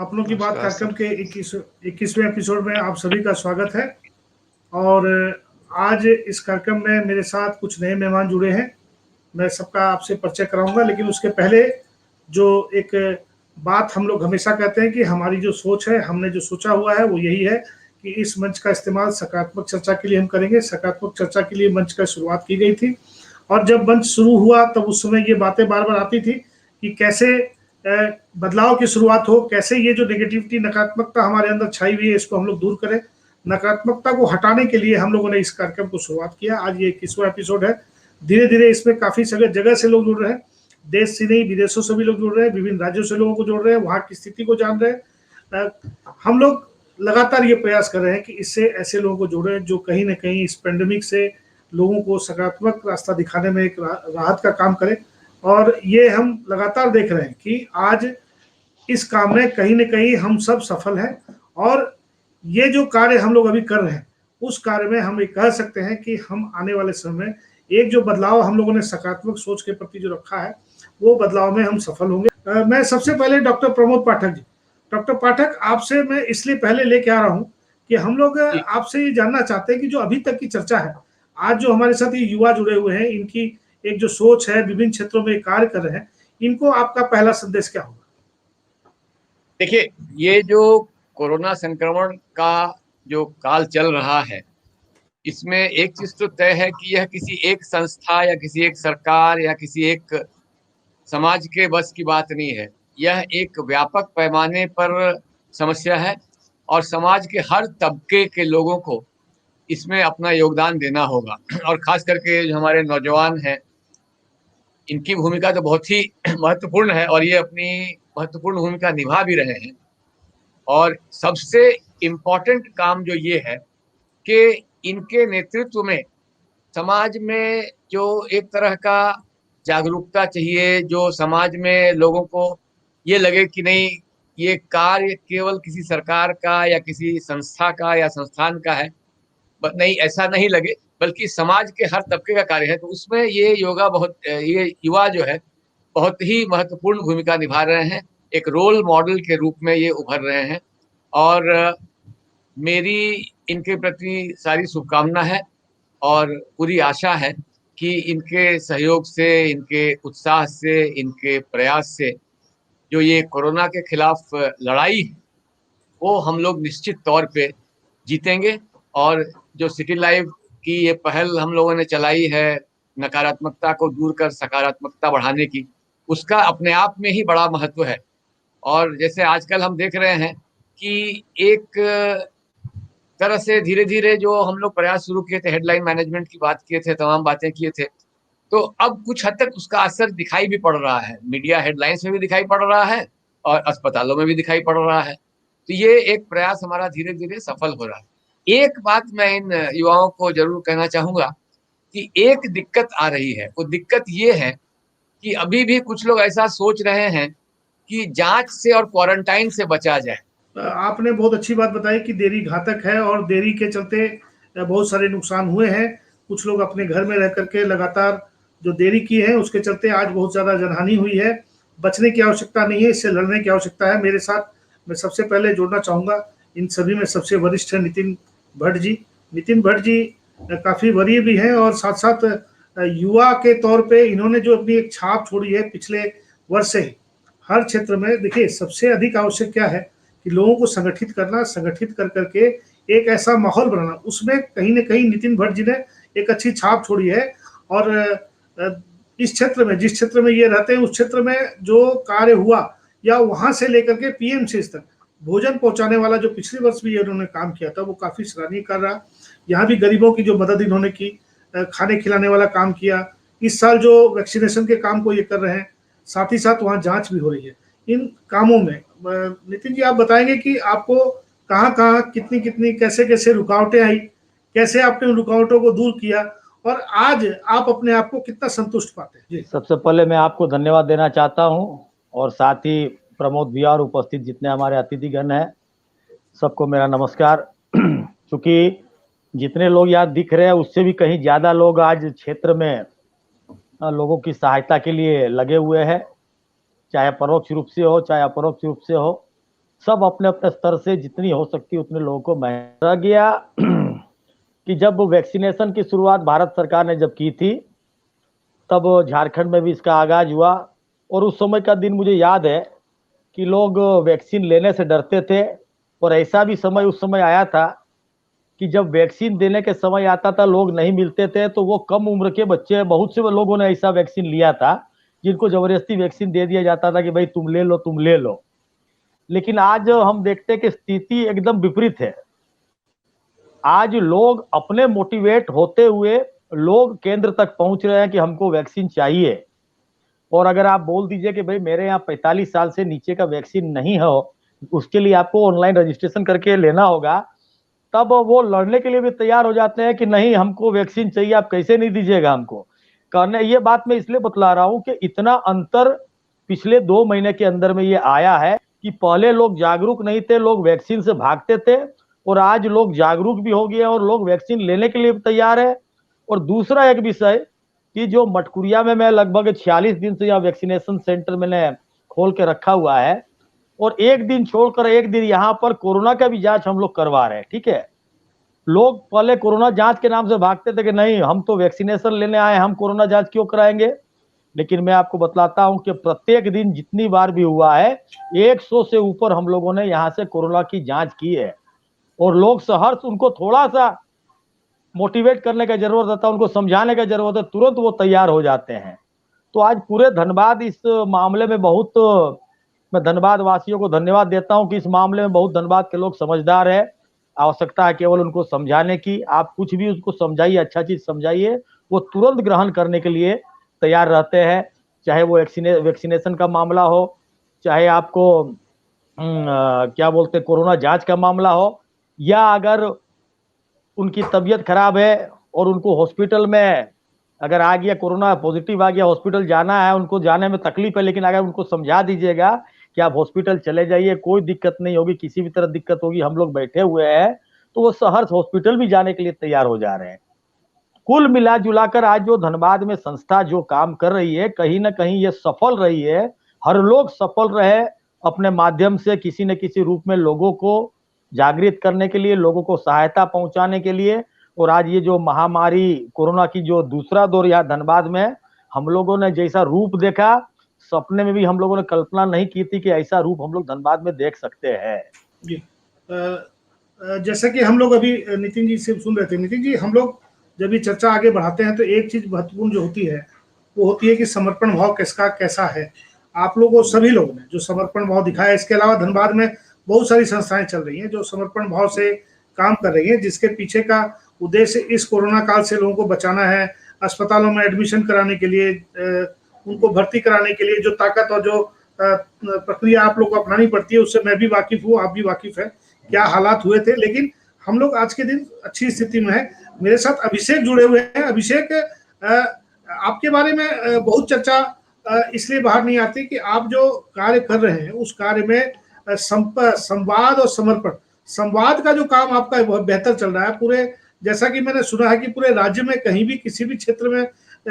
अपनों की बात नमस्कार कार्यक्रम सर। के 21वें एपिसोड में आप सभी का स्वागत है। और आज इस कार्यक्रम में मेरे साथ कुछ नए मेहमान जुड़े हैं। मैं सबका आपसे परिचय कराऊंगा, लेकिन उसके पहले जो एक बात हम लोग हमेशा कहते हैं कि हमारी जो सोच है, हमने जो सोचा हुआ है वो यही है कि इस मंच का इस्तेमाल सकारात्मक चर्चा के लिए हम करेंगे। सकारात्मक चर्चा के लिए मंच का शुरुआत की गई थी, और जब मंच शुरू हुआ तब उस समय ये बातें बार बार आती थी कि कैसे बदलाव की शुरुआत हो, कैसे ये जो नेगेटिविटी, नकारात्मकता हमारे अंदर छाई हुई है, इसको हम लोग दूर करें। नकारात्मकता को हटाने के लिए हम लोगों ने इस कार्यक्रम को शुरुआत किया। आज ये 21वां एपिसोड है। धीरे धीरे इसमें काफी जगह से लोग जुड़ रहे हैं, देश से नहीं विदेशों से भी लोग जुड़ रहे हैं, विभिन्न राज्यों से लोगों को जोड़ रहे हैं, वहाँ की स्थिति को जान रहे हैं। हम लोग लगातार ये प्रयास कर रहे हैं कि इससे ऐसे लोगों को जोड़ें जो कहीं ना कहीं इस पेंडेमिक से लोगों को सकारात्मक रास्ता दिखाने में एक राहत का काम करें। और ये हम लगातार देख रहे हैं कि आज इस काम में कहीं ना कहीं हम सब सफल हैं। और ये जो कार्य हम लोग अभी कर रहे हैं, उस कार्य में हम ये कह सकते हैं कि हम आने वाले समय में एक जो बदलाव हम लोगों ने सकारात्मक सोच के प्रति जो रखा है, वो बदलाव में हम सफल होंगे। मैं सबसे पहले डॉक्टर प्रमोद पाठक जी, डॉक्टर पाठक, आपसे मैं इसलिए पहले लेके आ रहा हूँ कि हम लोग आपसे ये जानना चाहते हैं कि जो अभी तक की चर्चा है, आज जो हमारे साथ ये युवा जुड़े हुए हैं, इनकी एक जो सोच है, विभिन्न क्षेत्रों में कार्य कर रहे हैं, इनको आपका पहला संदेश क्या होगा? देखिए, ये जो कोरोना संक्रमण का जो काल चल रहा है, इसमें एक चीज तो तय है कि यह किसी एक संस्था या किसी एक सरकार या किसी एक समाज के बस की बात नहीं है। यह एक व्यापक पैमाने पर समस्या है और समाज के हर तबके के लोगों को इसमें अपना योगदान देना होगा। और खास करके जो हमारे नौजवान हैं, इनकी भूमिका तो बहुत ही महत्वपूर्ण है और ये अपनी महत्वपूर्ण भूमिका निभा भी रहे हैं। और सबसे इम्पोर्टेंट काम जो ये है कि इनके नेतृत्व में समाज में जो एक तरह का जागरूकता चाहिए, जो समाज में लोगों को ये लगे कि नहीं, ये कार्य केवल किसी सरकार का या किसी संस्था का या संस्थान का है, नहीं, ऐसा नहीं लगे, बल्कि समाज के हर तबके का कार्य है। तो उसमें ये युवा जो है बहुत ही महत्वपूर्ण भूमिका निभा रहे हैं। एक रोल मॉडल के रूप में ये उभर रहे हैं और मेरी इनके प्रति सारी शुभकामना है और पूरी आशा है कि इनके सहयोग से, इनके उत्साह से, इनके प्रयास से जो ये कोरोना के खिलाफ लड़ाई है, वो हम लोग निश्चित तौर पे जीतेंगे। और जो सिटी लाइव की ये पहल हम लोगों ने चलाई है, नकारात्मकता को दूर कर सकारात्मकता बढ़ाने की, उसका अपने आप में ही बड़ा महत्व है। और जैसे आजकल हम देख रहे हैं कि एक तरह से धीरे धीरे जो हम लोग प्रयास शुरू किए थे, हेडलाइन मैनेजमेंट की बात किए थे, तमाम बातें किए थे, तो अब कुछ हद तक उसका असर दिखाई भी पड़ रहा है। मीडिया हेडलाइंस में भी दिखाई पड़ रहा है और अस्पतालों में भी दिखाई पड़ रहा है। तो ये एक प्रयास हमारा धीरे धीरे सफल हो रहा है। एक बात मैं इन युवाओं को जरूर कहना चाहूंगा कि एक दिक्कत आ रही है। वो दिक्कत ये है कि अभी भी कुछ लोग ऐसा सोच रहे हैं कि जांच से और क्वारंटाइन से बचा जाए। आपने बहुत अच्छी बात बताई कि देरी घातक है और देरी के चलते बहुत सारे नुकसान हुए हैं। कुछ लोग अपने घर में रह करके लगातार जो देरी की है, उसके चलते आज बहुत ज़्यादा जनहानि हुई है। बचने की आवश्यकता नहीं है, इससे लड़ने की आवश्यकता है। मेरे साथ मैं सबसे पहले जोड़ना चाहूँगा, इन सभी में सबसे वरिष्ठ है नितिन भट्ट जी। नितिन भट्ट जी काफ़ी वरीय भी हैं और साथ साथ युवा के तौर पे इन्होंने जो अपनी एक छाप छोड़ी है पिछले वर्ष से ही हर क्षेत्र में। देखिए, सबसे अधिक आवश्यक क्या है कि लोगों को संगठित करना, संगठित कर करके एक ऐसा माहौल बनाना। उसमें कहीं ना कहीं नितिन भट्ट जी ने एक अच्छी छाप छोड़ी है। और इस क्षेत्र में, जिस क्षेत्र में ये रहते हैं, उस क्षेत्र में जो कार्य हुआ, या वहां से लेकर के पीएमसीएच तक भोजन पहुंचाने वाला जो पिछले वर्ष भी इन्होंने काम किया था, वो काफी सराहनीय कर रहा। यहाँ भी गरीबों की जो मदद इन्होंने की, खाने खिलाने वाला काम किया। इस साल जो वैक्सीनेशन के काम को ये कर रहे हैं, साथ ही साथ वहाँ जांच भी हो रही है। इन कामों में नितिन जी आप बताएंगे कि आपको कहाँ कहाँ, कितनी कितनी, कैसे कैसे रुकावटें आई, कैसे आपने उन रुकावटों को दूर किया, और आज आप अपने आप को कितना संतुष्ट पाते हैं? जी। सबसे पहले मैं आपको धन्यवाद देना चाहता हूं और साथ ही प्रमोद भैया और उपस्थित जितने हमारे अतिथिगण हैं, सबको मेरा नमस्कार। चूंकि जितने लोग यहाँ दिख रहे हैं, उससे भी कहीं ज़्यादा लोग आज क्षेत्र में लोगों की सहायता के लिए लगे हुए हैं, चाहे परोक्ष रूप से हो चाहे अपरोक्ष रूप से हो। सब अपने अपने स्तर से जितनी हो सकती उतने लोगों को मेहनत रह गया कि जब वैक्सीनेशन की शुरुआत भारत सरकार ने जब की थी, तब झारखंड में भी इसका आगाज हुआ। और उस समय का दिन मुझे याद है कि लोग वैक्सीन लेने से डरते थे। और ऐसा भी समय उस समय आया था कि जब वैक्सीन देने के समय आता था, लोग नहीं मिलते थे, तो वो कम उम्र के बच्चे, बहुत से लोगों ने ऐसा वैक्सीन लिया था जिनको जबरदस्ती वैक्सीन दे दिया जाता था कि भाई तुम ले लो, तुम ले लो। लेकिन आज हम देखते हैं कि स्थिति एकदम विपरीत है। आज लोग अपने मोटिवेट होते हुए लोग केंद्र तक पहुंच रहे हैं कि हमको वैक्सीन चाहिए। और अगर आप बोल दीजिए कि भाई मेरे यहाँ 45 साल से नीचे का वैक्सीन नहीं हो, उसके लिए आपको ऑनलाइन रजिस्ट्रेशन करके लेना होगा, तब वो लड़ने के लिए भी तैयार हो जाते हैं कि नहीं, हमको वैक्सीन चाहिए, आप कैसे नहीं दीजिएगा हमको। करने ये बात मैं इसलिए बतला रहा हूं कि इतना अंतर पिछले 2 महीने के अंदर में ये आया है कि पहले लोग जागरूक नहीं थे, लोग वैक्सीन से भागते थे, और आज लोग जागरूक भी हो गए और लोग वैक्सीन लेने के लिए भी तैयार है। और दूसरा एक विषय कि जो मटकुरिया में मैं लगभग 46 दिन से यहाँ वैक्सीनेशन सेंटर मैंने खोल के रखा हुआ है, और एक दिन छोड़कर एक दिन यहाँ पर कोरोना का भी जांच हम लोग करवा रहे हैं। ठीक है, लोग पहले कोरोना जांच के नाम से भागते थे कि नहीं, हम तो वैक्सीनेशन लेने आए, हम कोरोना जांच क्यों कराएंगे। लेकिन मैं आपको बतलाता हूं कि प्रत्येक दिन जितनी बार भी हुआ है, 100 से ऊपर हम लोगों ने यहाँ से कोरोना की जांच की है। और लोग सहर्ष, उनको थोड़ा सा मोटिवेट करने का जरूरत रहता है, उनको समझाने का जरूरत है, तुरंत वो तैयार हो जाते हैं। तो आज पूरे धनबाद इस मामले में बहुत, मैं धनबाद वासियों को धन्यवाद देता हूं कि इस मामले में बहुत धनबाद के लोग समझदार है। आवश्यकता है केवल उनको समझाने की। आप कुछ भी उसको समझाइए, अच्छा चीज समझाइए, वो तुरंत ग्रहण करने के लिए तैयार रहते हैं। चाहे वो वैक्सीनेशन का मामला हो, चाहे आपको क्या बोलते हैं कोरोना जांच का मामला हो, या अगर उनकी तबीयत खराब है और उनको हॉस्पिटल में अगर आ गया, कोरोना पॉजिटिव आ गया, हॉस्पिटल जाना है, उनको जाने में तकलीफ है, लेकिन अगर उनको समझा दीजिएगा कि आप हॉस्पिटल चले जाइए, कोई दिक्कत नहीं होगी, किसी भी तरह दिक्कत होगी, हम लोग बैठे हुए हैं, तो वो शहर हॉस्पिटल भी जाने के लिए तैयार हो जा रहे हैं। कुल मिला जुलाकर आज जो धनबाद में संस्था जो काम कर रही है, कहीं ना कहीं ये सफल रही है। हर लोग सफल रहे अपने माध्यम से, किसी न किसी रूप में लोगों को जागृत करने के लिए, लोगों को सहायता पहुंचाने के लिए। और आज ये जो महामारी कोरोना की जो दूसरा दौर यहाँ धनबाद में हम लोगों ने जैसा रूप देखा, सपने में भी हम लोगों ने कल्पना नहीं की थी कि ऐसा रूप हम लोग धनबाद में देख सकते हैं। जी, जैसा कि हम लोग अभी नितिन जी से सुन रहे थे, नितिन जी, हम लोग जब ये चर्चा आगे बढ़ाते हैं तो एक चीज महत्वपूर्ण जो होती है वो होती है कि समर्पण भाव किसका कैसा है। आप लोगों, सभी लोगों ने जो समर्पण भाव दिखाया, इसके अलावा धनबाद में बहुत सारी संस्थाएं चल रही हैं जो समर्पण भाव से काम कर रही हैं, जिसके पीछे का उद्देश्य इस कोरोना काल से लोगों को बचाना है। अस्पतालों में एडमिशन कराने के लिए, उनको भर्ती कराने के लिए जो ताकत और जो प्रक्रिया आप लोग को अपनानी पड़ती है, उससे मैं भी वाकिफ हूँ, आप भी वाकिफ है क्या हालात हुए थे। लेकिन हम लोग आज के दिन अच्छी स्थिति में है। मेरे साथ अभिषेक जुड़े हुए हैं। अभिषेक, आपके बारे में बहुत चर्चा इसलिए बाहर नहीं आती कि आप जो कार्य कर रहे हैं उस कार्य में संवाद और समर्पण, संवाद का जो काम आपका बहुत बेहतर चल रहा है। पूरे, जैसा कि मैंने सुना है कि पूरे राज्य में कहीं भी किसी भी क्षेत्र में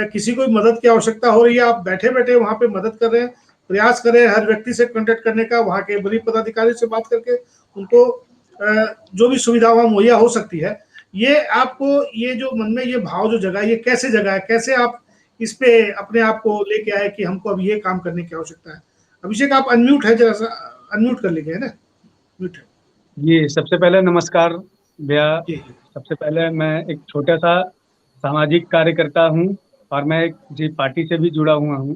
किसी को मदद की आवश्यकता हो रही है, आप बैठे बैठे वहां पे मदद कर रहे हैं, प्रयास कर रहे हैं हर व्यक्ति से कांटेक्ट करने का, वहां के बड़ी पदाधिकारी से बात करके उनको जो भी सुविधा वहां मुहैया हो सकती है। ये आपको, ये जो मन में ये भाव जो जगा, ये कैसे जगा है, कैसे आप इस पे अपने आप को लेके आए कि हमको अब ये काम करने की आवश्यकता है। अभिषेक, आप अनम्यूट है, जरा सा अनम्यूट कर लीजिए, है ना, म्यूट है जी। सबसे पहले नमस्कार भैया। जी। सबसे पहले मैं एक छोटा सा सामाजिक कार्य करता हूँ और मैं एक जी पार्टी से भी जुड़ा हुआ हूँ।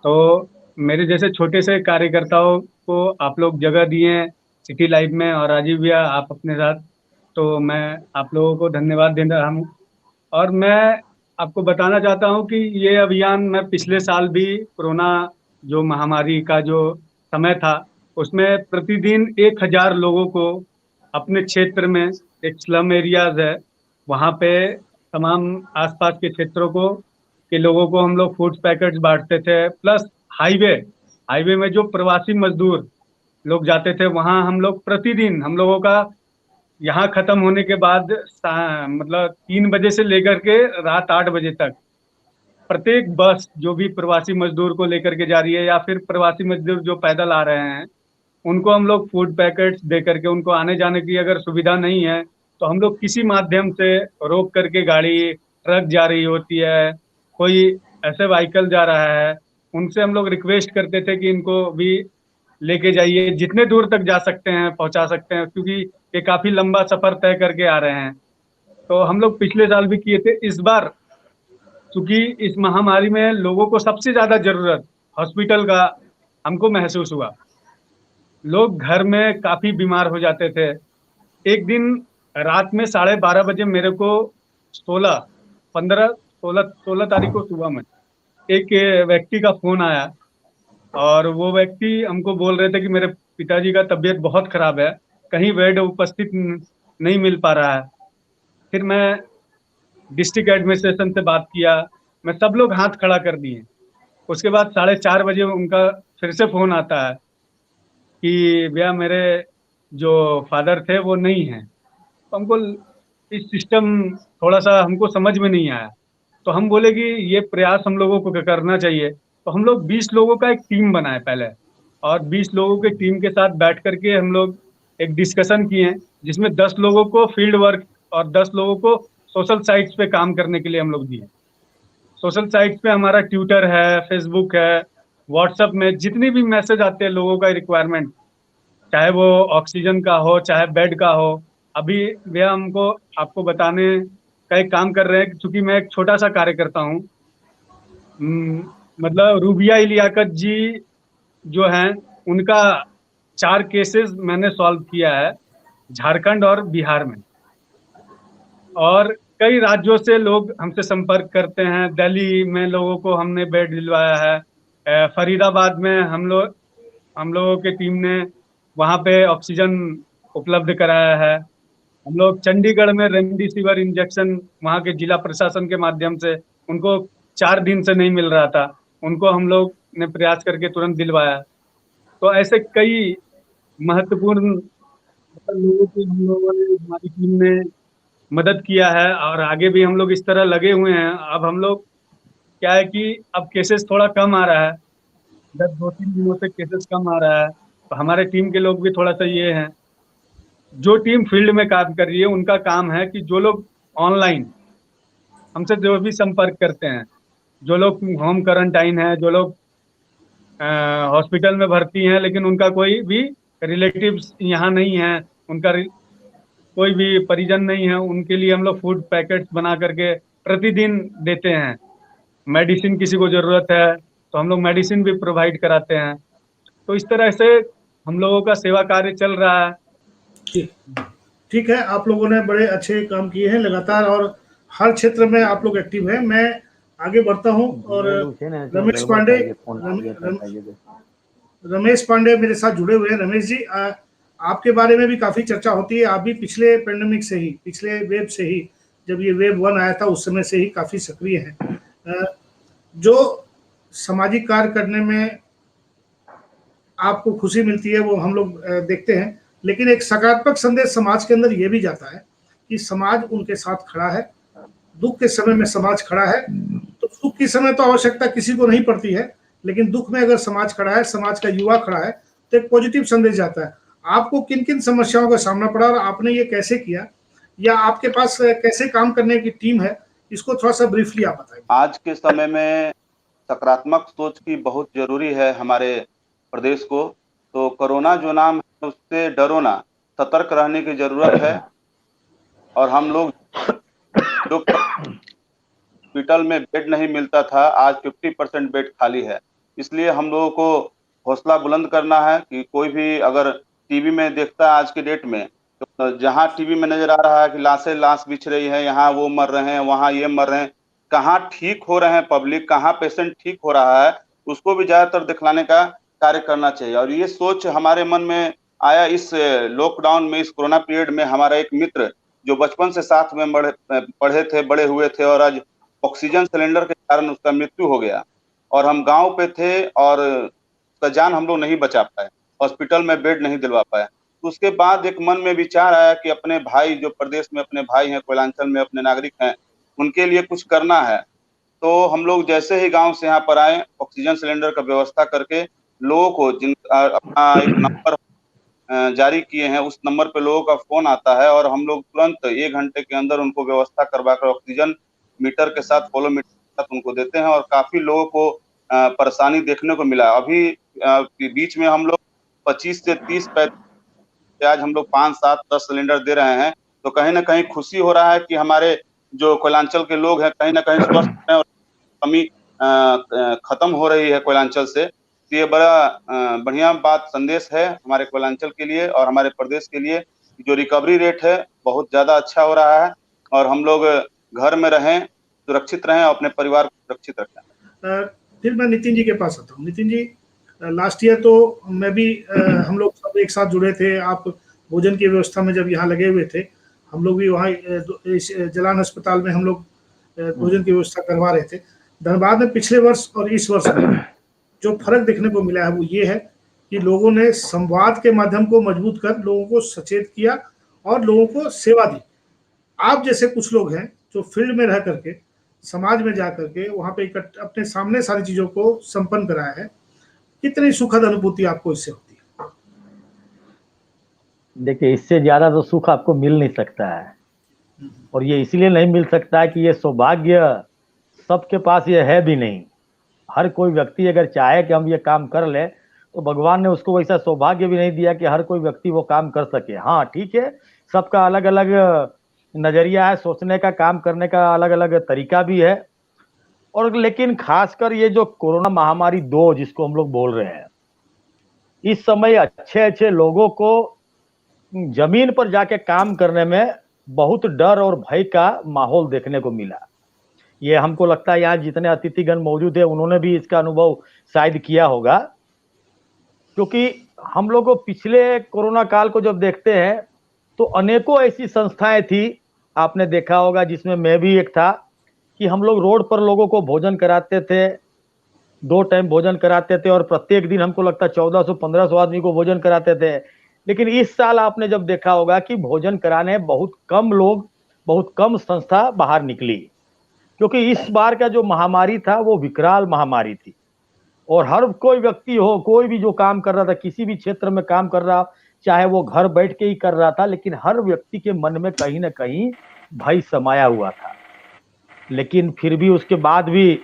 तो मेरे जैसे छोटे से कार्यकर्ताओं को आप लोग जगह दिए हैं सिटी लाइफ में, और राजीव भैया आप अपने साथ, तो मैं आप लोगों को धन्यवाद दे रहा हूँ। और मैं आपको बताना चाहता हूँ कि ये अभियान मैं पिछले साल भी कोरोना जो महामारी का जो समय था उसमें प्रतिदिन 1000 लोगों को अपने क्षेत्र में, एक स्लम एरियाज है वहाँ पे, तमाम आसपास के क्षेत्रों को के लोगों को हम लोग फूड पैकेट्स बांटते थे। प्लस हाईवे में जो प्रवासी मजदूर लोग जाते थे वहाँ हम लोग प्रतिदिन, हम लोगों का यहाँ खत्म होने के बाद मतलब 3 बजे से लेकर के रात 8 बजे तक प्रत्येक बस जो भी प्रवासी मजदूर को लेकर के जा रही है या फिर प्रवासी मजदूर जो पैदल आ रहे हैं उनको हम लोग फूड पैकेट्स दे करके, उनको आने जाने की अगर सुविधा नहीं है तो हम लोग किसी माध्यम से रोक करके, गाड़ी ट्रक जा रही होती है, कोई ऐसे व्हीकल जा रहा है, उनसे हम लोग रिक्वेस्ट करते थे कि इनको भी लेके जाइए, जितने दूर तक जा सकते हैं पहुंचा सकते हैं, क्योंकि ये काफी लंबा सफर तय करके आ रहे हैं। तो हम लोग पिछले साल भी किए थे। इस बार क्योंकि इस महामारी में लोगों को सबसे ज्यादा जरूरत हॉस्पिटल का हमको महसूस हुआ। लोग घर में काफी बीमार हो जाते थे। एक दिन रात में 12:30 बजे मेरे को 16 तारीख को सुबह में एक व्यक्ति का फोन आया, और वो व्यक्ति हमको बोल रहे थे कि मेरे पिताजी का तबीयत बहुत खराब है, कहीं बेड उपस्थित नहीं मिल पा रहा है। फिर मैं डिस्ट्रिक्ट एडमिनिस्ट्रेशन से बात किया, मैं सब लोग हाथ खड़ा कर दिए। उसके बाद 4:30 बजे उनका फिर से फोन आता है कि भैया मेरे जो फादर थे वो नहीं हैं। तो हमको इस सिस्टम थोड़ा सा हमको समझ में नहीं आया। तो हम बोले कि ये प्रयास हम लोगों को करना चाहिए। तो हम लोग 20 लोगों का एक टीम बनाए पहले, और 20 लोगों के टीम के साथ बैठ करके हम लोग एक डिस्कशन किए, जिसमें 10 लोगों को फील्ड वर्क और 10 लोगों को सोशल साइट्स पे काम करने के लिए हम लोग दिए। सोशल साइट्स पे हमारा ट्विटर है, फेसबुक है, व्हाट्सएप में जितनी भी मैसेज आते हैं लोगों का रिक्वायरमेंट, चाहे वो ऑक्सीजन का हो चाहे बेड का हो। अभी भैया हमको आपको बताने का एक काम कर रहे हैं, क्योंकि मैं एक छोटा सा कार्य करता हूँ। मतलब रूबिया इलियाकत जी जो हैं, उनका 4 केसेस मैंने सॉल्व किया है झारखंड और बिहार में। और कई राज्यों से लोग हमसे संपर्क करते हैं। दिल्ली में लोगों को हमने बेड दिलवाया है। फरीदाबाद में हम लोगों की टीम ने वहाँ पे ऑक्सीजन उपलब्ध कराया है। हम लोग चंडीगढ़ में रेमडेसिविर इंजेक्शन वहाँ के जिला प्रशासन के माध्यम से, उनको 4 दिन से नहीं मिल रहा था, उनको हम लोग ने प्रयास करके तुरंत दिलवाया। तो ऐसे कई महत्वपूर्ण लोगों की हम लोगों ने, हमारी टीम ने मदद किया है, और आगे भी हम लोग इस तरह लगे हुए हैं। अब हम लोग क्या है कि अब केसेस थोड़ा कम आ रहा है, 2-3 दिनों से केसेस कम आ रहा है। तो हमारे टीम के लोग भी थोड़ा सा ये हैं, जो टीम फील्ड में काम कर रही है उनका काम है कि जो लोग ऑनलाइन हमसे जो भी संपर्क करते हैं, जो लोग होम क्वारंटाइन है, जो लोग हॉस्पिटल में भर्ती हैं लेकिन उनका कोई भी रिलेटिव्स यहाँ नहीं है, उनका कोई भी परिजन नहीं है, उनके लिए हम लोग फूड पैकेट्स बना करके प्रतिदिन देते हैं। मेडिसिन किसी को जरूरत है तो हम लोग मेडिसिन भी प्रोवाइड कराते हैं। तो इस तरह से हम लोगों का सेवा कार्य चल रहा है। ठीक है, आप लोगों ने बड़े अच्छे काम किए हैं लगातार, और हर क्षेत्र में आप लोग एक्टिव हैं। मैं आगे बढ़ता हूँ, और रमेश पांडे मेरे साथ जुड़े हुए हैं। रमेश जी, आपके बारे में भी काफ़ी चर्चा होती है। आप भी पिछले पेंडेमिक से ही, पिछले वेब से ही, जब ये वेब 1 आया था उस समय से ही काफ़ी सक्रिय हैं। जो सामाजिक कार्य करने में आपको खुशी मिलती है वो हम लोग देखते हैं, लेकिन एक सकारात्मक संदेश समाज के अंदर ये भी जाता है कि समाज उनके साथ खड़ा है। दुख के समय में समाज खड़ा है, तो सुख के समय तो आवश्यकता किसी को नहीं पड़ती है, लेकिन दुख में अगर समाज खड़ा है, समाज का युवा खड़ा है, तो एक पॉजिटिव संदेश जाता है। आपको किन किन समस्याओं का सामना पड़ा और आपने ये कैसे किया, या आपके पास कैसे काम करने की टीम है, इसको थोड़ा सा ब्रीफली आप बताइए। आज के समय में सकारात्मक सोच की बहुत जरूरी है हमारे प्रदेश को। तो कोरोना जो नाम है उससे डरो ना, सतर्क रहने की जरूरत है। और हम लोग जो हॉस्पिटल में बेड नहीं मिलता था, आज 50% बेड खाली है। इसलिए हम लोगों को हौसला बुलंद करना है कि कोई भी अगर टीवी में देखता है आज के डेट में, तो जहाँ टीवी में नजर आ रहा है कि लाश बिछ रही है, यहाँ वो मर रहे हैं, वहाँ ये मर रहे हैं, कहाँ ठीक हो रहे हैं पब्लिक, कहाँ पेशेंट ठीक हो रहा है, उसको भी ज्यादातर दिखलाने का कार्य करना चाहिए। और ये सोच हमारे मन में आया इस लॉकडाउन में, इस कोरोना पीरियड में। हमारा एक मित्र जो बचपन से साथ में पढ़े थे, बड़े हुए थे, और आज ऑक्सीजन सिलेंडर के कारण उसका मृत्यु हो गया, और हम गांव पे थे और उसका जान हम लोग नहीं बचा पाए, हॉस्पिटल में बेड नहीं दिलवा पाए। उसके बाद एक मन में विचार आया कि अपने भाई जो प्रदेश में अपने भाई हैं, कोयलांचल में अपने नागरिक हैं, उनके लिए कुछ करना है। तो हम लोग जैसे ही गांव से यहाँ पर आए, ऑक्सीजन सिलेंडर का व्यवस्था करके लोगों को अपना एक नंबर जारी किए हैं, उस नंबर पे लोगों का फोन आता है और हम लोग तुरंत 1 घंटे के अंदर उनको व्यवस्था करवा कर ऑक्सीजन मीटर के साथ, फॉलो मीटर के साथ उनको देते हैं और काफी लोगों को परेशानी देखने को मिला। अभी बीच में हम लोग 25 से 30 आज हम लोग 5, 7, 10 सिलेंडर दे रहे हैं, तो कहीं न कहीं खुशी हो रहा है कि हमारे जो कोयलांचल के लोग हैं कहीं न कहीं स्वस्थ हैं और कमी खत्म हो रही है कोयलांचल से। तो ये बड़ा बढ़िया बात, संदेश है हमारे कोयलांचल के लिए और हमारे प्रदेश के लिए। जो रिकवरी रेट है बहुत ज़्यादा अच्छा हो रहा है और हम लोग घर में रहें, सुरक्षित रहें और अपने परिवार को सुरक्षित रखें। फिर मैं नितिन जी के पास आता हूँ। नितिन जी, लास्ट ईयर तो मैं भी हम लोग सब एक साथ जुड़े थे। आप भोजन की व्यवस्था में जब यहाँ लगे हुए थे, हम लोग भी वहाँ इस जलान अस्पताल में हम लोग भोजन की व्यवस्था करवा रहे थे। धनबाद में पिछले वर्ष और इस वर्ष में जो फर्क देखने को मिला है वो ये है कि लोगों ने संवाद के माध्यम को मजबूत कर लोगों को सचेत किया और लोगों को सेवा दी। आप जैसे कुछ लोग हैं जो फील्ड में रह करके, समाज में जा करके वहाँ पे अपने सामने सारी चीजों को संपन्न कराया है, कितनी सुखद अनुभूति आपको इससे होती है? देखिए, इससे ज्यादा तो सुख आपको मिल नहीं सकता है और ये इसलिए नहीं मिल सकता है कि ये सौभाग्य सबके पास ये है भी नहीं। हर कोई व्यक्ति अगर चाहे कि हम ये काम कर ले तो भगवान ने उसको वैसा सौभाग्य भी नहीं दिया कि हर कोई व्यक्ति वो काम कर सके। हाँ ठीक है, सबका अलग अलग नजरिया है, सोचने का, काम करने का अलग अलग तरीका भी है। और लेकिन खासकर ये जो कोरोना महामारी 2 जिसको हम लोग बोल रहे हैं, इस समय अच्छे अच्छे लोगों को जमीन पर जाके काम करने में बहुत डर और भय का माहौल देखने को मिला। ये हमको लगता है यहाँ जितने अतिथिगण मौजूद है उन्होंने भी इसका अनुभव शायद किया होगा, क्योंकि हम लोग पिछले कोरोना काल को जब देखते हैं तो अनेकों ऐसी संस्थाएं थी, आपने देखा होगा जिसमें मैं भी एक था, कि हम लोग रोड पर लोगों को भोजन कराते थे, 2 टाइम भोजन कराते थे और प्रत्येक दिन हमको लगता है 1400-1500 आदमी को भोजन कराते थे। लेकिन इस साल आपने जब देखा होगा कि भोजन कराने बहुत कम लोग, बहुत कम संस्था बाहर निकली, क्योंकि इस बार का जो महामारी था वो विकराल महामारी थी और हर कोई व्यक्ति हो, कोई भी जो काम कर रहा था, किसी भी क्षेत्र में काम कर रहा, चाहे वो घर बैठ के ही कर रहा था, लेकिन हर व्यक्ति के मन में कहीं ना कहीं भय समाया हुआ था। लेकिन फिर भी उसके बाद भी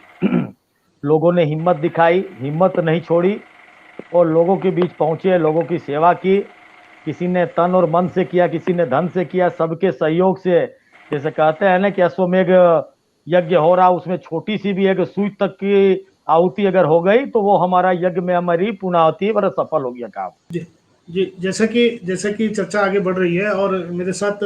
लोगों ने हिम्मत दिखाई, हिम्मत नहीं छोड़ी और लोगों के बीच पहुंचे, लोगों की सेवा की। किसी ने तन और मन से किया, किसी ने धन से किया, सबके सहयोग से। जैसे कहते हैं ना कि अश्वमेघ यज्ञ हो रहा, उसमें छोटी सी भी एक सुई तक की आहुति अगर हो गई तो वो हमारा यज्ञ में हमारी पूर्णाहुति बड़ा सफल हो गया काम। जी, जैसे कि चर्चा आगे बढ़ रही है और मेरे साथ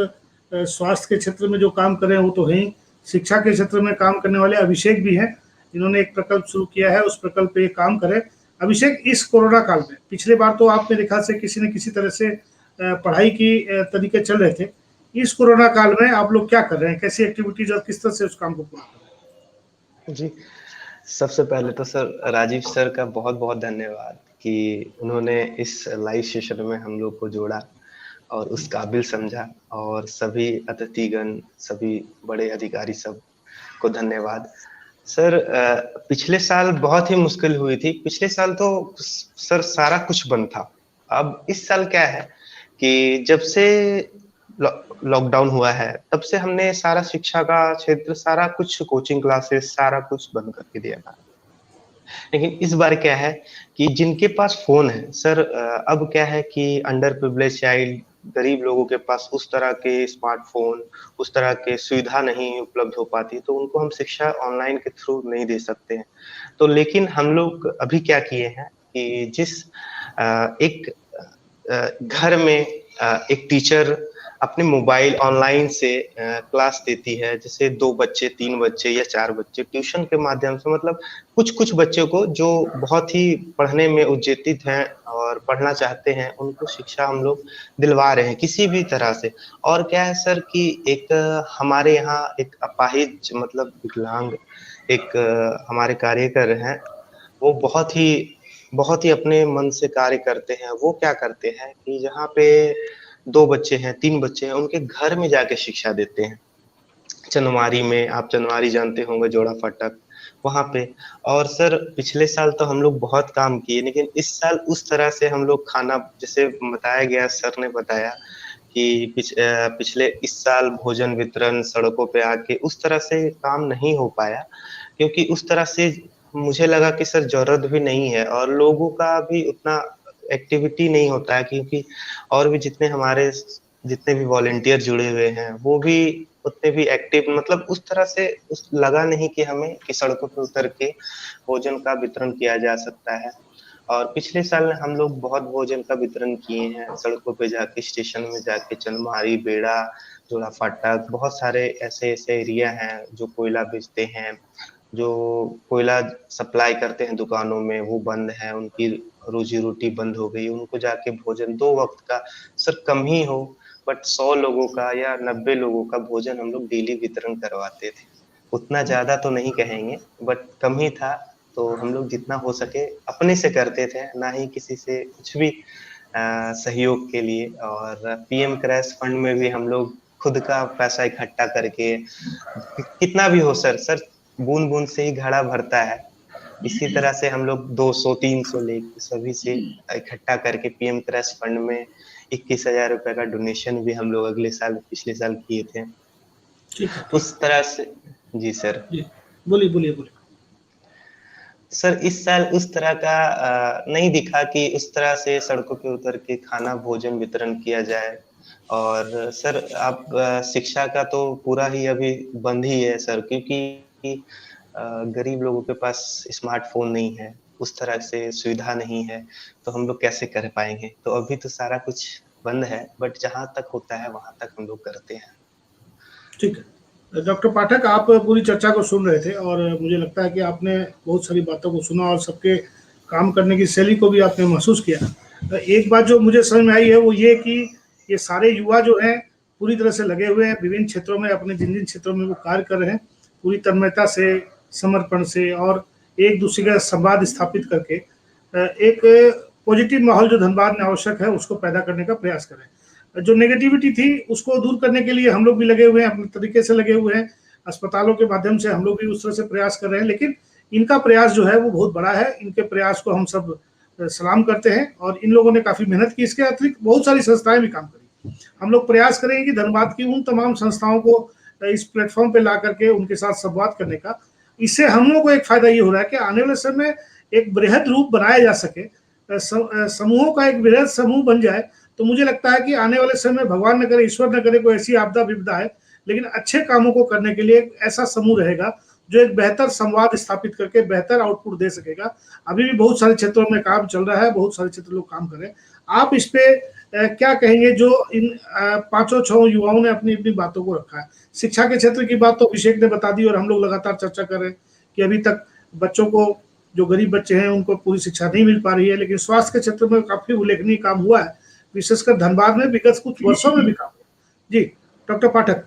स्वास्थ्य के क्षेत्र में जो काम कर रहे हैं वो तो है ही, शिक्षा के क्षेत्र में काम करने वाले अभिषेक भी हैं, इन्होंने एक प्रकल्प शुरू किया है, उस प्रकल्प पे काम करें। अभिषेक, इस कोरोना काल में पिछले बार तो आप मेरे ख्याल से किसी न किसी तरह से पढ़ाई की तरीके चल रहे थे, इस कोरोना काल में आप लोग क्या कर रहे हैं, कैसी एक्टिविटीज और किस तरह से उस काम को पूरा कर रहे हैं? जी, सबसे पहले तो सर राजीव सर का बहुत बहुत धन्यवाद कि उन्होंने इस लाइव सेशन में हम लोग को जोड़ा और उस काबिल समझा, और सभी अतिथिगण, सभी बड़े अधिकारी सब को धन्यवाद। सर पिछले साल बहुत ही मुश्किल हुई थी, पिछले साल तो सर सारा कुछ बंद था। अब इस साल क्या है कि जब से लॉकडाउन हुआ है तब से हमने सारा शिक्षा का क्षेत्र, सारा कुछ कोचिंग क्लासेस, सारा कुछ बंद करके दिया था। लेकिन इस बार क्या है कि जिनके पास फोन है सर, अब क्या है कि अंडर प्रिविलेज चाइल्ड, गरीब लोगों के पास उस तरह के स्मार्टफोन, उस तरह के सुविधा नहीं उपलब्ध हो पाती, तो उनको हम शिक्षा ऑनलाइन के थ्रू नहीं दे सकते हैं। तो लेकिन हम लोग अभी क्या किए हैं कि जिस एक घर में एक टीचर अपने मोबाइल ऑनलाइन से क्लास देती है, जैसे 2 बच्चे, 3 बच्चे या 4 बच्चे ट्यूशन के माध्यम से, मतलब कुछ बच्चों को जो बहुत ही पढ़ने में उज्जीवित हैं और पढ़ना चाहते हैं, उनको शिक्षा हम लोग दिलवा रहे हैं किसी भी तरह से। और क्या है सर कि एक हमारे यहाँ एक अपाहिज, मतलब विकलांग एक हमारे कार्यकर हैं, वो बहुत ही अपने मन से कार्य करते हैं। वो क्या करते हैं कि जहाँ पे 2 बच्चे हैं, 3 बच्चे हैं, उनके घर में जाके शिक्षा देते हैं। चनवारी में, आप चनवारी जानते होंगे, जोड़ा फाटक, वहां पे। और सर पिछले साल तो हम लोग बहुत काम किए, लेकिन इस साल उस तरह से हम लोग खाना, जैसे बताया गया, सर ने बताया कि पिछले इस साल भोजन वितरण सड़कों पे आके उस तरह से काम नहीं हो पाया, क्योंकि उस तरह से मुझे लगा कि सर जरूरत भी नहीं है और लोगों का भी उतना एक्टिविटी नहीं होता है, क्योंकि और भी जितने भी वॉलेंटियर जुड़े हुए हैं वो भी उतने भी एक्टिव, मतलब उस तरह से लगा नहीं कि हमें कि सड़कों पे उतर के भोजन का वितरण किया जा सकता है। और पिछले साल हम लोग बहुत भोजन का वितरण किए हैं, सड़कों पे जाके, स्टेशन में जाके, चंदमारी, बेड़ा, जोड़ा फाटक, बहुत सारे ऐसे ऐसे एरिया हैं जो कोयला बेचते हैं, जो कोयला सप्लाई करते हैं दुकानों में, वो बंद है, उनकी रोजी रोटी बंद हो गई, उनको जाके भोजन 2 वक्त का, सर कम ही हो बट 100 लोगों का या 90 लोगों का भोजन हम लोग डेली वितरण करवाते थे। उतना ज्यादा तो नहीं कहेंगे बट कम ही था, तो हम लोग जितना हो सके अपने से करते थे, ना ही किसी से कुछ भी सहयोग के लिए। और पीएम क्रैश फंड में भी हम लोग खुद का पैसा इकट्ठा करके, कितना भी हो सर बूंद बूंद से ही घड़ा भरता है, इसी तरह से हम लोग 200-300 लेके सभी से इकट्ठा करके पीएम क्रैश फंड में 21,000 रुपए का डोनेशन भी हम लोग पिछले साल किए थे। ठीक है, उस तरह से जी सर। बोलिए बोलिए बोलिए। सर इस साल उस तरह का नहीं दिखा कि उस तरह से सड़कों पे उतर के खाना भोजन वितरण किया जाए। और सर आप शिक्षा का तो पूरा ही अभी बंद ही है सर, क्योंकि गरीब लोगों के पास स्मार्टफोन नहीं है, उस तरह से सुविधा नहीं है, तो हम लोग कैसे कर पाएंगे। तो अभी तो सारा कुछ बंद है, बट जहां तक होता है वहां तक हम लोग करते हैं। ठीक है डॉक्टर पाठक, आप पूरी चर्चा को सुन रहे थे और मुझे लगता है कि आपने बहुत सारी बातों को सुना और सबके काम करने की शैली को भी आपने महसूस किया। एक बात जो मुझे समझ में आई है वो ये कि ये सारे युवा जो हैं पूरी तरह से लगे हुए हैं विभिन्न क्षेत्रों में, अपने जिन जिन क्षेत्रों में वो कार्य कर रहे हैं, पूरी तन्मयता से, समर्पण से और एक दूसरे का संवाद स्थापित करके एक पॉजिटिव माहौल जो धनबाद में आवश्यक है उसको पैदा करने का प्रयास करें। जो नेगेटिविटी थी उसको दूर करने के लिए हम लोग भी लगे हुए हैं, अपने तरीके से लगे हुए हैं, अस्पतालों के माध्यम से हम लोग भी उस तरह से प्रयास कर रहे हैं, लेकिन इनका प्रयास जो है वो बहुत बड़ा है। इनके प्रयास को हम सब सलाम करते हैं और इन लोगों ने काफ़ी मेहनत की। इसके अतिरिक्त बहुत सारी संस्थाएं भी काम करी। हम लोग प्रयास करेंगे कि धनबाद की उन तमाम संस्थाओं को इस प्लेटफॉर्म पे ला करके उनके साथ संवाद करने का। इससे हम लोगों को एक फायदा ये हो रहा है कि आने वाले समय में एक बृहद रूप बनाया जा सके, समूहों का एक बृहद समूह बन जाए। तो मुझे लगता है कि आने वाले समय में भगवान न करे, ईश्वर न करे, कोई ऐसी आपदा विपदा है, लेकिन अच्छे कामों को करने के लिए एक ऐसा समूह रहेगा जो एक बेहतर संवाद स्थापित करके बेहतर आउटपुट दे सकेगा। अभी भी बहुत सारे क्षेत्रों में काम चल रहा है, बहुत सारे क्षेत्र लोग काम कर रहे हैं। आप इस पे क्या कहेंगे जो इन 5-6 युवाओं ने अपनी अपनी बातों को रखा है? शिक्षा के क्षेत्र की बात तो अभिषेक ने बता दी और हम लोग लगातार चर्चा कर रहे हैं कि अभी तक बच्चों को, जो गरीब बच्चे हैं उनको पूरी शिक्षा नहीं मिल पा रही है, लेकिन स्वास्थ्य के क्षेत्र में काफी उल्लेखनीय काम हुआ है, विशेषकर धनबाद में विगत कुछ वर्षों में भी काम हुआ। जी डॉक्टर पाठक।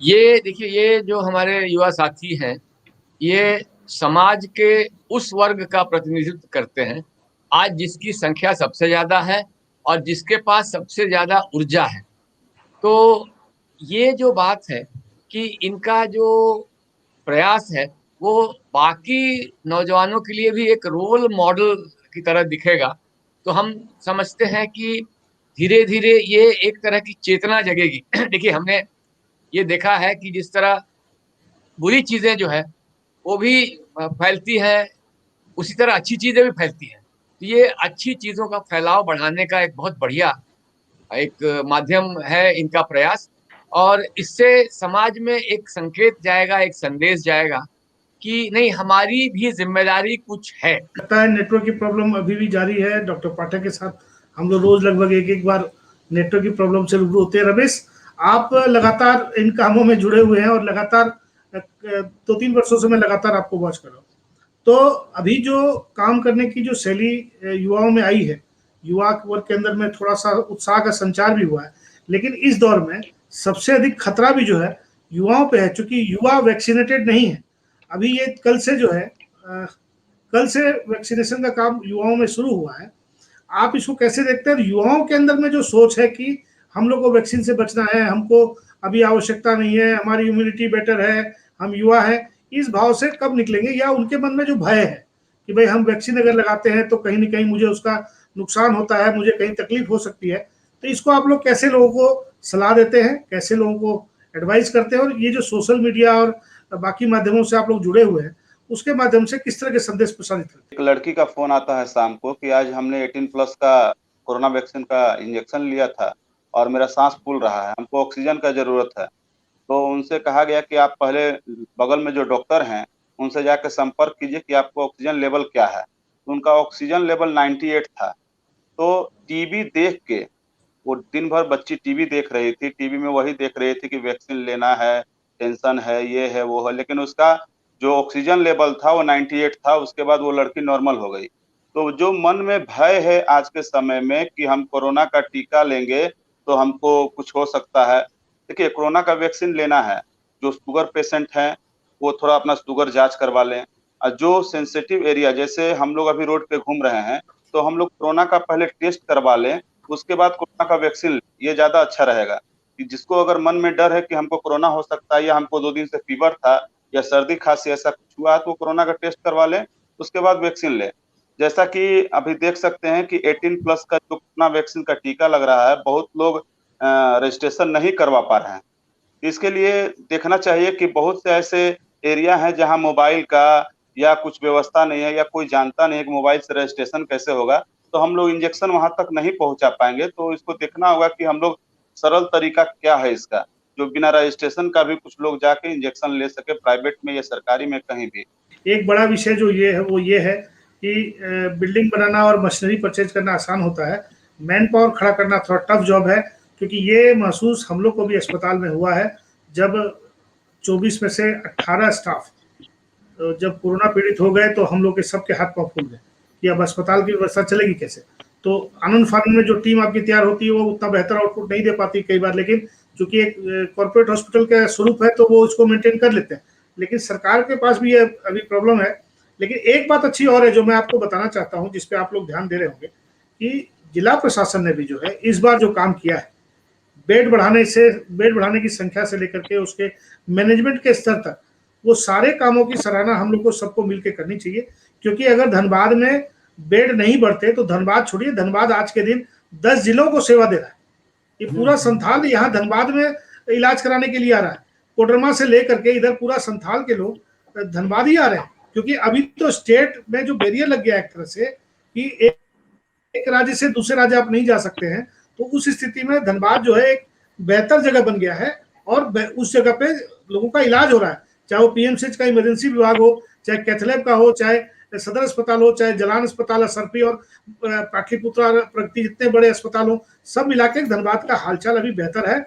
ये देखिए, ये जो हमारे युवा साथी हैं, ये समाज के उस वर्ग का प्रतिनिधित्व करते हैं आज जिसकी संख्या सबसे ज्यादा है और जिसके पास सबसे ज्यादा ऊर्जा है। तो ये जो बात है कि इनका जो प्रयास है वो बाकी नौजवानों के लिए भी एक रोल मॉडल की तरह दिखेगा। तो हम समझते हैं कि धीरे धीरे ये एक तरह की चेतना जगेगी। देखिए, हमने ये देखा है कि जिस तरह बुरी चीजें जो है वो भी फैलती है, उसी तरह अच्छी चीजें भी फैलती हैं। तो ये अच्छी चीजों का फैलाव बढ़ाने का एक बहुत बढ़िया एक माध्यम है इनका प्रयास, और इससे समाज में एक संकेत जाएगा, एक संदेश जाएगा कि नहीं, हमारी भी जिम्मेदारी कुछ है। लगता है नेटवर्क की प्रॉब्लम अभी भी जारी है। डॉक्टर पाठक के साथ हम लोग रोज लगभग एक बार नेटवर्क की प्रॉब्लम से रूबरू होते हैं। रमेश, आप लगातार इन कामों में जुड़े हुए हैं और लगातार 2-3 वर्षों से मैं लगातार आपको वॉच कर रहा हूँ। तो अभी जो काम करने की जो शैली युवाओं में आई है, युवा वर्ग के अंदर में थोड़ा सा उत्साह का संचार भी हुआ है, लेकिन इस दौर में सबसे अधिक खतरा भी जो है युवाओं पे है, क्योंकि युवा वैक्सीनेटेड नहीं है। अभी ये कल से जो है कल से वैक्सीनेशन का काम युवाओं में शुरू हुआ है। आप इसको कैसे देखते हैं? युवाओं के अंदर में जो सोच है कि हम लोग को वैक्सीन से बचना है, हमको अभी आवश्यकता नहीं है, हमारी इम्यूनिटी बेटर है, हम युवा हैं, इस भाव से कब निकलेंगे, या उनके मन में जो भय है कि भाई हम वैक्सीन अगर लगाते हैं तो कहीं ना कहीं मुझे उसका नुकसान होता है, मुझे कहीं तकलीफ हो सकती है, तो इसको आप लोग कैसे लोगों को सलाह देते हैं, कैसे लोगों को एडवाइस करते हैं, और ये जो सोशल मीडिया और बाकी माध्यमों से आप लोग जुड़े हुए हैं उसके माध्यम से किस तरह के संदेश प्रसारित करते हैं? एक लड़की का फोन आता है शाम को कि आज हमने 18+ का कोरोना वैक्सीन का इंजेक्शन लिया था और मेरा सांस फूल रहा है, हमको ऑक्सीजन का जरूरत है। तो उनसे कहा गया कि आप पहले बगल में जो डॉक्टर हैं उनसे जाकर संपर्क कीजिए कि आपको ऑक्सीजन लेवल क्या है। तो उनका ऑक्सीजन लेवल 98 था। तो टीवी देख के, वो दिन भर बच्ची टीवी देख रही थी, टीवी में वही देख रही थी कि वैक्सीन लेना है, टेंशन है, ये है, वो है, लेकिन उसका जो ऑक्सीजन लेवल था वो 98 था, उसके बाद वो लड़की नॉर्मल हो गई। तो जो मन में भय है आज के समय में कि हम कोरोना का टीका लेंगे तो हमको कुछ हो सकता है। देखिए, कोरोना का वैक्सीन लेना है, जो शुगर पेशेंट हैं, वो थोड़ा अपना शुगर जाँच करवा लें। और जो सेंसिटिव एरिया, जैसे हम लोग अभी रोड पे घूम रहे हैं, तो हम लोग कोरोना का पहले टेस्ट करवा लें, उसके बाद कोरोना का वैक्सीन लें, ये ज़्यादा अच्छा रहेगा। कि जिसको अगर मन में डर है कि हमको कोरोना हो सकता है या हमको 2 दिन से फीवर था या सर्दी-खाँसी ऐसा कुछ हुआ है, तो कोरोना का टेस्ट करवा लें, उसके बाद वैक्सीन लें। जैसा कि अभी देख सकते हैं कि 18+ का जो कोरोना वैक्सीन का टीका लग रहा है, बहुत लोग रजिस्ट्रेशन नहीं करवा पा रहे हैं। इसके लिए देखना चाहिए कि बहुत से ऐसे एरिया हैं जहाँ मोबाइल का या कुछ व्यवस्था नहीं है या कोई जानता नहीं है कि मोबाइल से रजिस्ट्रेशन कैसे होगा, तो हम लोग इंजेक्शन वहाँ तक नहीं पहुँचा पाएँगे। तो इसको देखना होगा कि हम लोग सरल तरीका क्या है इसका, जो बिना रजिस्ट्रेशन का भी कुछ लोग जाके इंजेक्शन ले सके, प्राइवेट में या सरकारी में कहीं भी। एक बड़ा विषय जो ये है वो ये है कि बिल्डिंग बनाना और मशीनरी परचेज करना आसान होता है, मैन पावर खड़ा करना थोड़ा टफ जॉब है, क्योंकि ये महसूस हम लोग को भी अस्पताल में हुआ है जब 24 में से 18 स्टाफ जब कोरोना पीड़ित हो गए तो हम लोग के सबके हाथ पांव फूल गए कि अब अस्पताल की व्यवस्था चलेगी कैसे। तो आनंद फानंद में जो टीम आपकी तैयार होती है वो उतना बेहतर आउटपुट नहीं दे पाती कई बार, लेकिन चूंकि एक कॉर्पोरेट हॉस्पिटल का स्वरूप है तो वो इसको मेंटेन कर लेते हैं, लेकिन सरकार के पास भी ये अभी प्रॉब्लम है। लेकिन एक बात अच्छी और है जो मैं आपको बताना चाहता हूँ, जिसपे आप लोग ध्यान दे रहे होंगे, कि जिला प्रशासन ने भी जो है इस बार जो काम किया है, बेड बढ़ाने की संख्या से लेकर के उसके मैनेजमेंट के स्तर तक, वो सारे कामों की सराहना हम लोग को सबको मिलकर करनी चाहिए। क्योंकि अगर धनबाद में बेड नहीं बढ़ते तो धनबाद छोड़िए, धनबाद आज के दिन 10 जिलों को सेवा दे रहा है। ये पूरा संथाल यहाँ धनबाद में इलाज कराने के लिए आ रहा है। कोडरमा से लेकर के इधर पूरा संथाल के लोग धनबाद ही आ रहे हैं, क्योंकि अभी तो स्टेट में जो बैरियर लग गया है एक तरह से कि एक राज्य से दूसरे राज्य आप नहीं जा सकते हैं, तो उस स्थिति में धनबाद जो है एक बेहतर जगह बन गया है और उस जगह पे लोगों का इलाज हो रहा है, चाहे वो पीएमसीएच का इमरजेंसी विभाग हो, चाहे कैथलैब का हो, चाहे सदर अस्पताल हो, चाहे जलान अस्पताल, सरपी और पाटलिपुत्रा प्रगति, जितने बड़े अस्पताल हो, सब मिला के धनबाद का हालचाल अभी बेहतर है।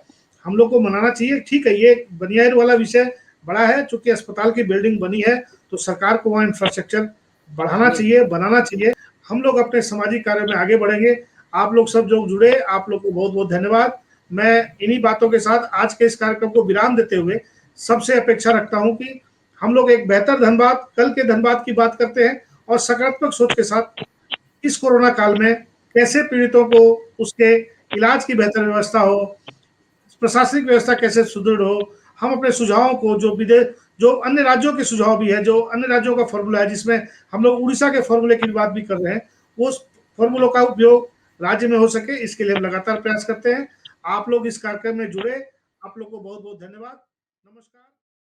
हम लोग को मनाना चाहिए। ठीक है, ये बनियार वाला विषय बड़ा है, चूंकि अस्पताल की बिल्डिंग बनी है तो सरकार को वहाँ इंफ्रास्ट्रक्चर बढ़ाना चाहिए, बनाना चाहिए। हम लोग अपने सामाजिक कार्य में आगे बढ़ेंगे। आप लोग सब जो जुड़े, आप लोग को बहुत बहुत धन्यवाद। मैं इन्हीं बातों के साथ आज के इस कार्यक्रम को विराम देते हुए सबसे अपेक्षा रखता हूं कि हम लोग एक बेहतर धनबाद, कल के धनबाद की बात करते हैं और सकारात्मक सोच के साथ इस कोरोना काल में कैसे पीड़ितों को उसके इलाज की बेहतर व्यवस्था हो, प्रशासनिक व्यवस्था कैसे सुदृढ़ हो, हम अपने सुझावों को जो अन्य राज्यों के सुझाव भी है, जो अन्य राज्यों का फॉर्मूला है, जिसमें हम लोग उड़ीसा के फॉर्मूले की बात भी कर रहे हैं, वो फॉर्मूलों का उपयोग राज्य में हो सके, इसके लिए हम लगातार प्रयास करते हैं। आप लोग इस कार्यक्रम में जुड़े, आप लोग को बहुत बहुत धन्यवाद। नमस्कार।